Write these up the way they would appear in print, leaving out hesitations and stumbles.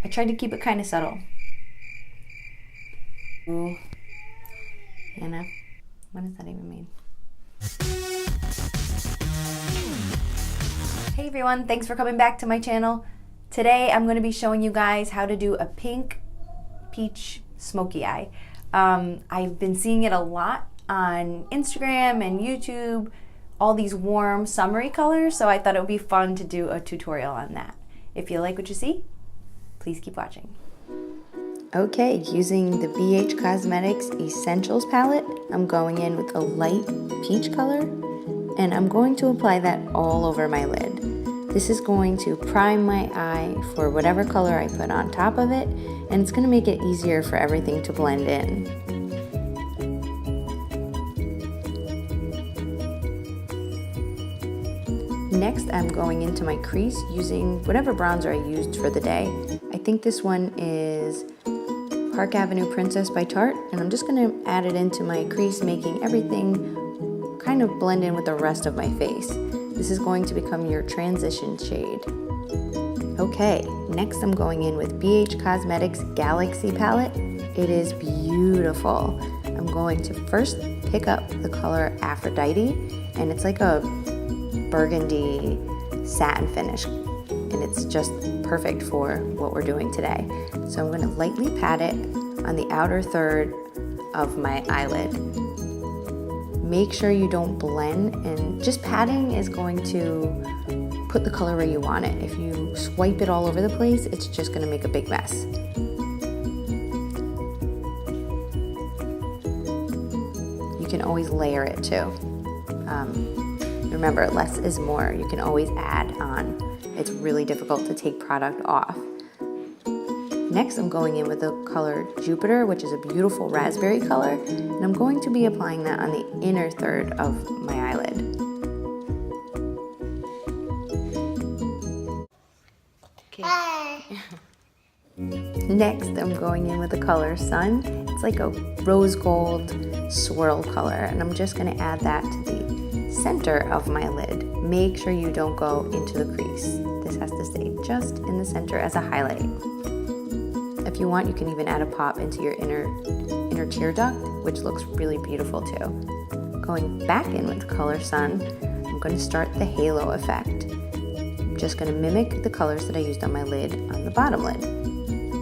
I tried to keep it kind of subtle. Ooh. Anna, what does that even mean? Hey everyone, thanks for coming back to my channel. Today I'm going to be showing you guys how to do a pink peach smoky eye. I've been seeing it a lot on Instagram and YouTube, all these warm summery colors, so I thought it would be fun to do a tutorial on that. If you like what you see, please keep watching. Okay, using the BH Cosmetics Essentials palette, I'm going in with a light peach color, and I'm going to apply that all over my lid. This is going to prime my eye for whatever color I put on top of it, and it's going to make it easier for everything to blend in. Next, I'm going into my crease using whatever bronzer I used for the day. I think this one is Park Avenue Princess by Tarte, and I'm just going to add it into my crease, making everything kind of blend in with the rest of my face. This is going to become your transition shade. Okay, next I'm going in with BH Cosmetics Galaxy palette. It is beautiful. I'm going to first pick up the color Aphrodite, and it's like a burgundy satin finish, and it's just perfect for what we're doing today. So I'm going to lightly pat it on the outer third of my eyelid. Make sure you don't blend, and just patting is going to put the color where you want it. If you swipe it all over the place, it's just going to make a big mess. You can always layer it too. Remember, less is more. You can always add on. It's really difficult to take product off. Next, I'm going in with the color Jupiter, which is a beautiful raspberry color, and I'm going to be applying that on the inner third of my eyelid. Okay. Next, I'm going in with the color Sun. It's like a rose gold swirl color, and I'm just going to add that to the center of my lid. Make sure you don't go into the crease. This has to stay just in the center as a highlight. If you want, you can even add a pop into your inner tear duct, which looks really beautiful too. Going back in with the color Sun, I'm going to start the halo effect. I'm just going to mimic the colors that I used on my lid on the bottom lid.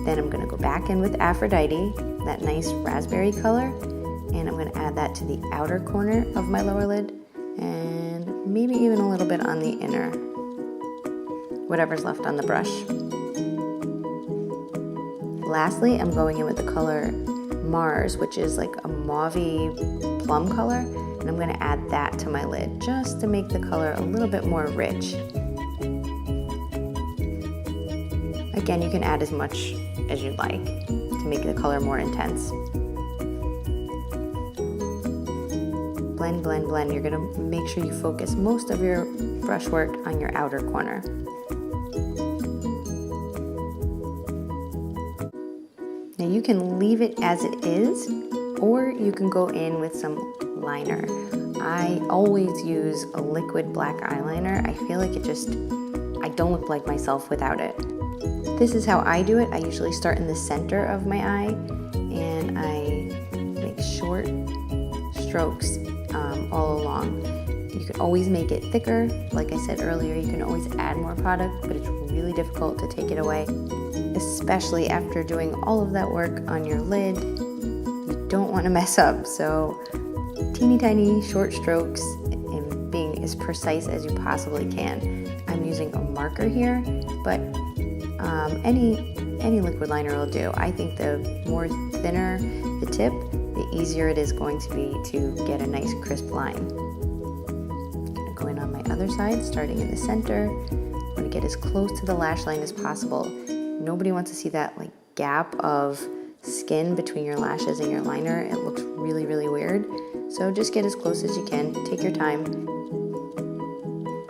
Then I'm going to go back in with Aphrodite, that nice raspberry color, and I'm going to add that to the outer corner of my lower lid, and maybe even a little bit on the inner, whatever's left on the brush. Lastly, I'm going in with the color Mars, which is like a mauvey plum color, and I'm going to add that to my lid just to make the color a little bit more rich. Again, you can add as much as you'd like to make the color more intense. Blend, blend, blend. You're going to make sure you focus most of your brush work on your outer corner. Now you can leave it as it is, or you can go in with some liner. I always use a liquid black eyeliner. I feel like I don't look like myself without it. This is how I do it. I usually start in the center of my eye, and I make short strokes all along. You can always make it thicker. Like I said earlier, you can always add more product, but it's really difficult to take it away, especially after doing all of that work on your lid. You don't want to mess up, so teeny tiny short strokes and being as precise as you possibly can. I'm using a marker here, but any liquid liner will do. I think the more thinner the tip, the easier it is going to be to get a nice crisp line. I'm going to go in on my other side, starting in the center. I'm going to get as close to the lash line as possible. Nobody wants to see that like gap of skin between your lashes and your liner. It looks really, really weird. So just get as close as you can. Take your time.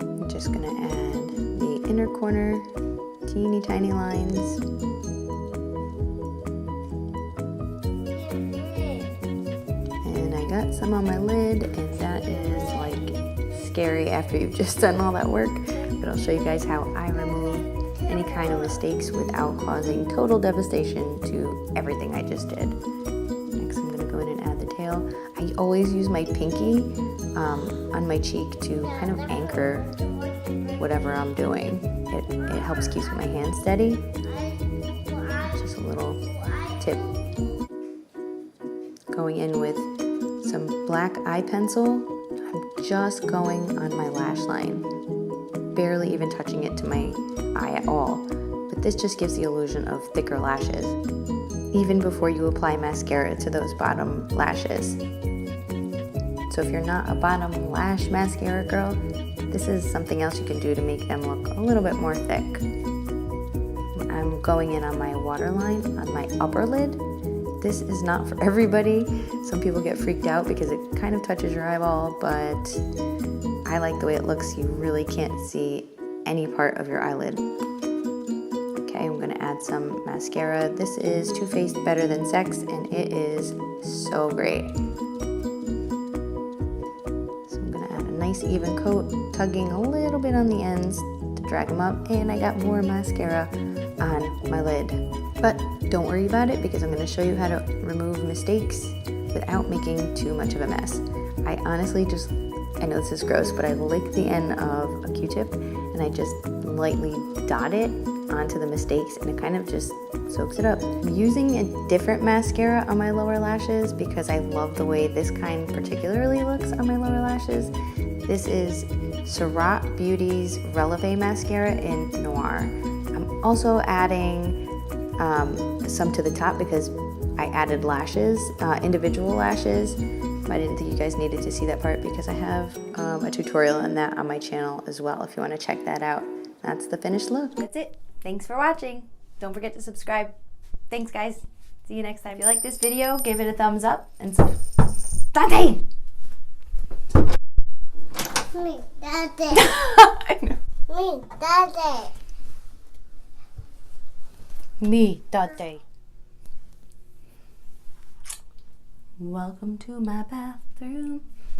I'm just going to add the inner corner, teeny tiny lines. And I got some on my lid, and that is like scary after you've just done all that work. But I'll show you guys how I remove any kind of mistakes without causing total devastation to everything I just did. Next, I'm gonna go in and add the tail. I always use my pinky on my cheek to kind of anchor whatever I'm doing. It helps keep my hand steady. Just a little tip. Going in with some black eye pencil. I'm just going on my lash line, barely even touching it to my eye at all. But this just gives the illusion of thicker lashes, even before you apply mascara to those bottom lashes. So if you're not a bottom lash mascara girl, this is something else you can do to make them look a little bit more thick. I'm going in on my waterline on my upper lid. This is not for everybody. Some people get freaked out because it kind of touches your eyeball, but I like the way it looks. You really can't see any part of your eyelid. Okay, I'm gonna add some mascara. This is Too Faced Better Than Sex, and it is so great. So I'm gonna add a nice even coat, tugging a little bit on the ends to drag them up, and I got more mascara on my lid. But don't worry about it because I'm going to show you how to remove mistakes without making too much of a mess. I honestly I know this is gross, but I lick the end of a Q-tip and I just lightly dot it onto the mistakes and it kind of just soaks it up. I'm using a different mascara on my lower lashes because I love the way this kind particularly looks on my lower lashes. This is Suratt Beauty's Relevé mascara in Noir. I'm also adding some to the top because I added lashes, individual lashes. I didn't think you guys needed to see that part because I have a tutorial on that on my channel as well if you want to check that out. That's the finished look. That's it. Thanks for watching. Don't forget to subscribe. Thanks guys. See you next time. If you like this video, give it a thumbs up and Tarte! Me, Tarte. I know. Me, Tarte. Me, Tarte. Welcome to my bathroom.